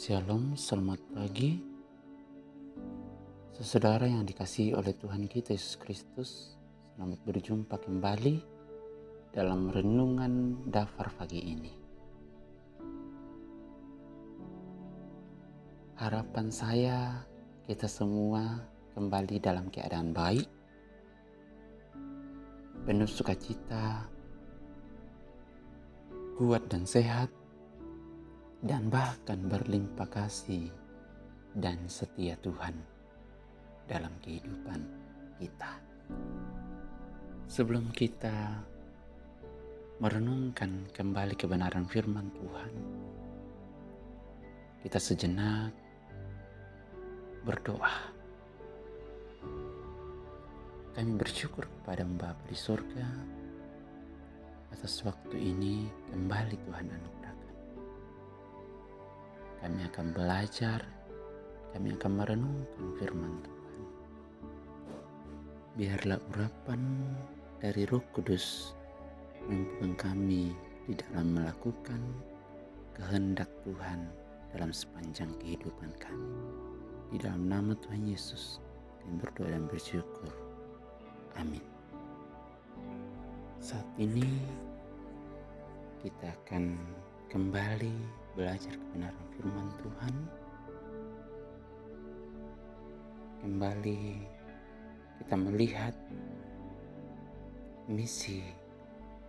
Shalom, selamat pagi. Saudara yang dikasihi oleh Tuhan kita Yesus Kristus, selamat berjumpa kembali dalam renungan Dafar pagi ini. Harapan saya kita semua kembali dalam keadaan baik, penuh sukacita, kuat dan sehat, dan bahkan berlimpah kasih dan setia Tuhan dalam kehidupan kita. Sebelum kita merenungkan kembali kebenaran firman Tuhan, kita sejenak berdoa. Kami bersyukur kepada Bapa di surga atas waktu ini kembali Tuhan anugerahkan. Kami akan belajar, kami akan merenungkan firman Tuhan. Biarlah urapan dari Roh Kudus memimpin kami di dalam melakukan kehendak Tuhan dalam sepanjang kehidupan kami. Di dalam nama Tuhan Yesus kami berdoa dan bersyukur. Amin. Saat ini kita akan kembali belajar kebenaran firman Tuhan. Kembali kita melihat misi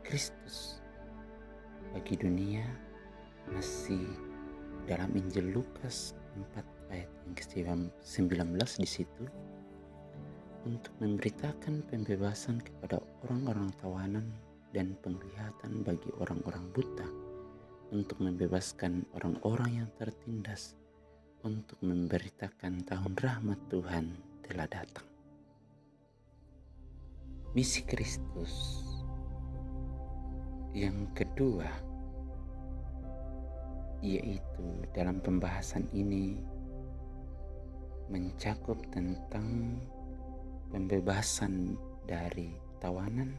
Kristus bagi dunia masih dalam Injil Lukas 4 ayat yang ke-19 di situ, untuk memberitakan pembebasan kepada orang-orang tawanan dan penglihatan bagi orang-orang buta, untuk membebaskan orang-orang yang tertindas, untuk memberitakan tahun rahmat Tuhan telah datang. Misi Kristus yang kedua, yaitu dalam pembahasan ini mencakup tentang pembebasan dari tawanan,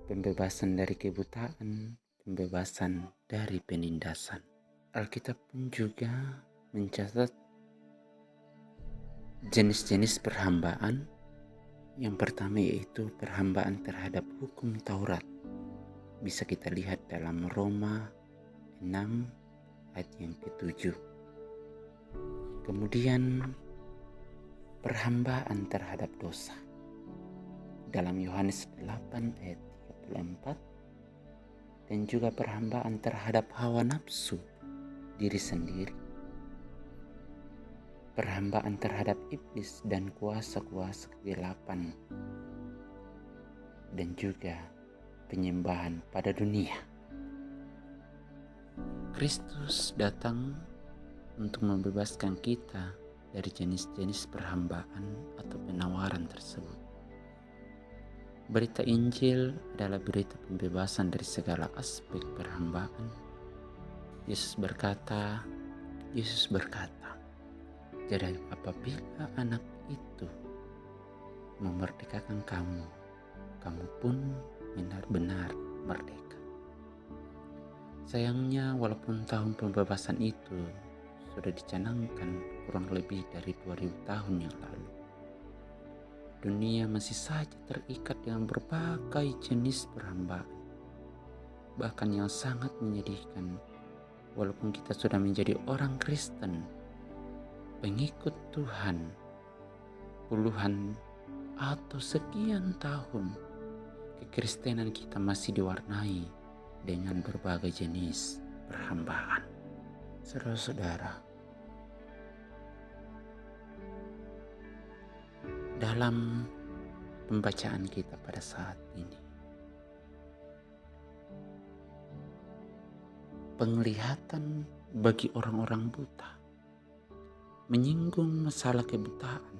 pembebasan dari kebutaan, pembebasan dari penindasan. Alkitab pun juga mencatat jenis-jenis perhambaan. Yang pertama yaitu perhambaan terhadap hukum Taurat. Bisa kita lihat dalam Roma 6 ayat yang ke-7. Kemudian perhambaan terhadap dosa dalam Yohanes 8 ayat 34, dan juga perhambaan terhadap hawa nafsu diri sendiri, perhambaan terhadap iblis dan kuasa-kuasa kegelapan, dan juga penyembahan pada dunia. Kristus datang untuk membebaskan kita dari jenis-jenis perhambaan atau penawaran tersebut. Berita Injil adalah berita pembebasan dari segala aspek perhambaan. Yesus berkata, jadi apabila anak itu memerdekakan kamu, kamu pun benar-benar merdeka. Sayangnya walaupun tahun pembebasan itu sudah dicanangkan kurang lebih dari 2000 tahun yang lalu, dunia masih saja terikat dengan berbagai jenis perhambaan. Bahkan yang sangat menyedihkan, walaupun kita sudah menjadi orang Kristen, pengikut Tuhan, puluhan atau sekian tahun, kekristenan kita masih diwarnai dengan berbagai jenis perhambaan. Saudara-saudara, dalam pembacaan kita pada saat ini, penglihatan bagi orang-orang buta menyinggung masalah kebutaan.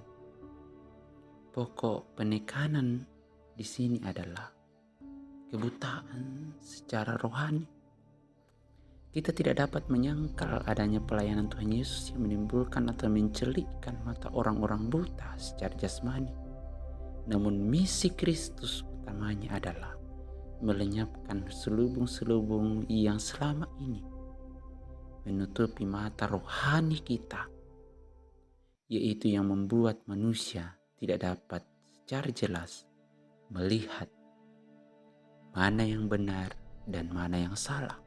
Pokok penekanan di sini adalah kebutaan secara rohani. Kita tidak dapat menyangkal adanya pelayanan Tuhan Yesus yang menimbulkan atau mencelikkan mata orang-orang buta secara jasmani. Namun misi Kristus utamanya adalah melenyapkan selubung-selubung yang selama ini menutupi mata rohani kita, yaitu yang membuat manusia tidak dapat secara jelas melihat mana yang benar dan mana yang salah,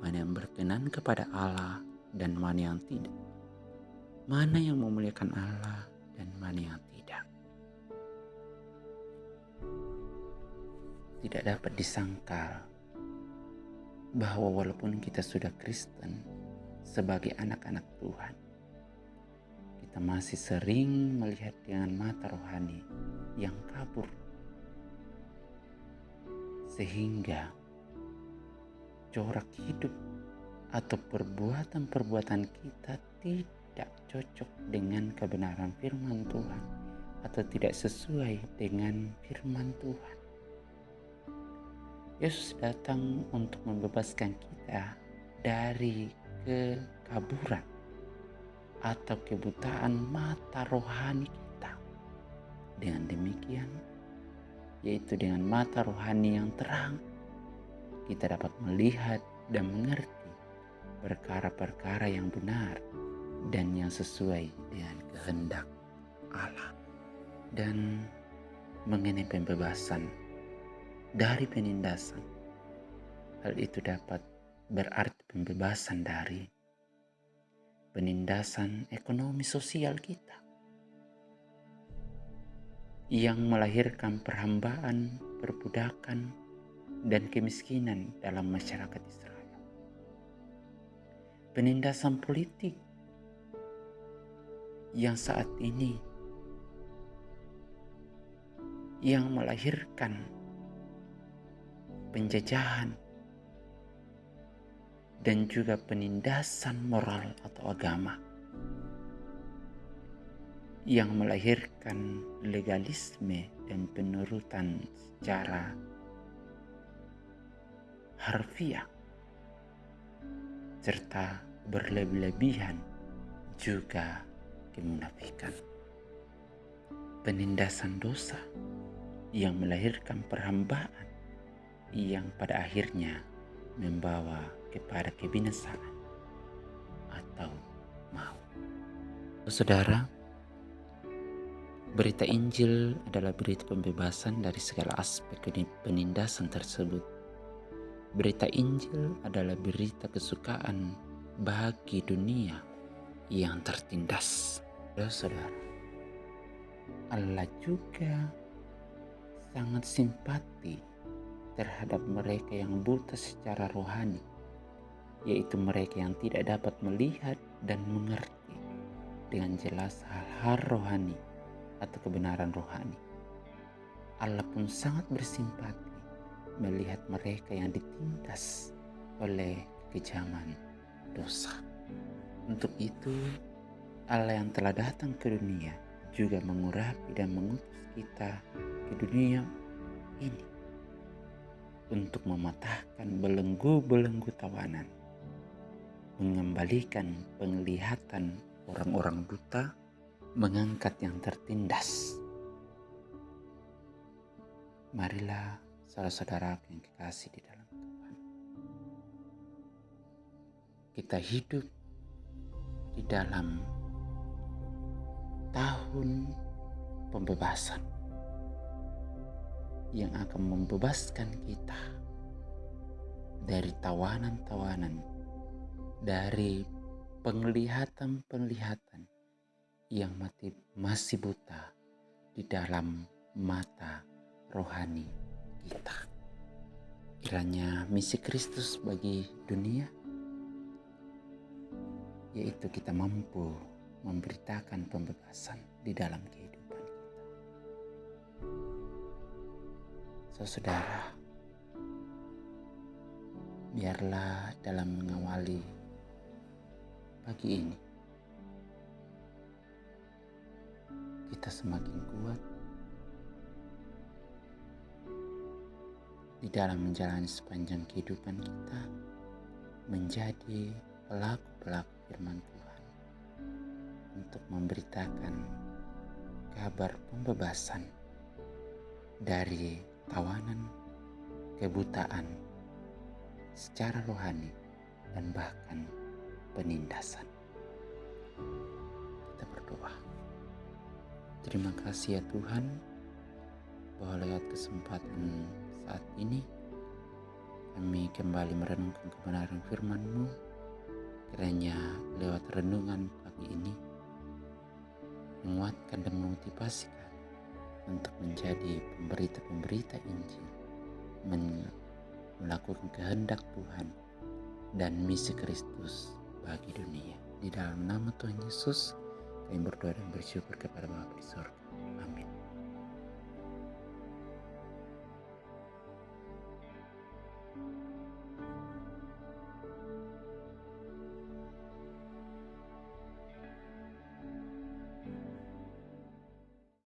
mana yang berkenan kepada Allah dan mana yang tidak, mana yang memuliakan Allah dan mana yang tidak. Tidak dapat disangkal bahwa walaupun kita sudah Kristen sebagai anak-anak Tuhan, kita masih sering melihat dengan mata rohani yang kabur, sehingga corak hidup atau perbuatan-perbuatan kita tidak cocok dengan kebenaran firman Tuhan atau tidak sesuai dengan firman Tuhan. Yesus datang untuk membebaskan kita dari kekaburan atau kebutaan mata rohani kita. Dengan demikian, yaitu dengan mata rohani yang terang, kita dapat melihat dan mengerti perkara-perkara yang benar dan yang sesuai dengan kehendak Allah. Dan mengenai pembebasan dari penindasan, hal itu dapat berarti pembebasan dari penindasan ekonomi sosial kita yang melahirkan perhambaan, perbudakan, dan kemiskinan dalam masyarakat Israel. Penindasan politik yang saat ini yang melahirkan penjajahan dan juga penindasan moral atau agama yang melahirkan legalisme dan penurutan secara harfiah serta berlebih-lebihan, juga kemunafikan. Penindasan dosa yang melahirkan perhambaan yang pada akhirnya membawa kepada kebinasaan atau maut. Saudara, berita Injil adalah berita pembebasan dari segala aspek penindasan tersebut. Berita Injil adalah berita kesukaan bagi dunia yang tertindas. Saudara, Allah juga sangat simpati terhadap mereka yang buta secara rohani, yaitu mereka yang tidak dapat melihat dan mengerti dengan jelas hal-hal rohani atau kebenaran rohani. Allah pun sangat bersimpati melihat mereka yang ditindas oleh kekejaman dosa. Untuk itu, Allah yang telah datang ke dunia juga mengurapi dan mengutus kita ke dunia ini untuk mematahkan belenggu-belenggu tawanan, mengembalikan penglihatan orang-orang buta, mengangkat yang tertindas. Marilah saudara-saudara yang kekasih di dalam Tuhan, kita hidup di dalam tahun pembebasan yang akan membebaskan kita dari tawanan-tawanan, dari penglihatan-penglihatan yang masih buta di dalam mata rohani kita. Kiranya misi Kristus bagi dunia, yaitu kita mampu memberitakan pembebasan di dalam kehidupan kita. Saudara, biarlah dalam mengawali pagi ini kita semakin kuat di dalam menjalani sepanjang kehidupan kita menjadi pelaku-pelaku firman Tuhan untuk memberitakan kabar pembebasan dari tawanan kebutaan secara rohani dan bahkan penindasan. Kita berdoa. Terima kasih ya Tuhan, bahwa lewat kesempatan saat ini kami kembali merenungkan kebenaran firman-Mu. Kiranya lewat renungan pagi ini menguatkan dan memotivasi kami untuk menjadi pemberita-pemberita Injil, melakukan kehendak Tuhan dan misi Kristus bagi dunia. Di dalam nama Tuhan Yesus kami berdoa dan bersyukur kepada Bapa di surga.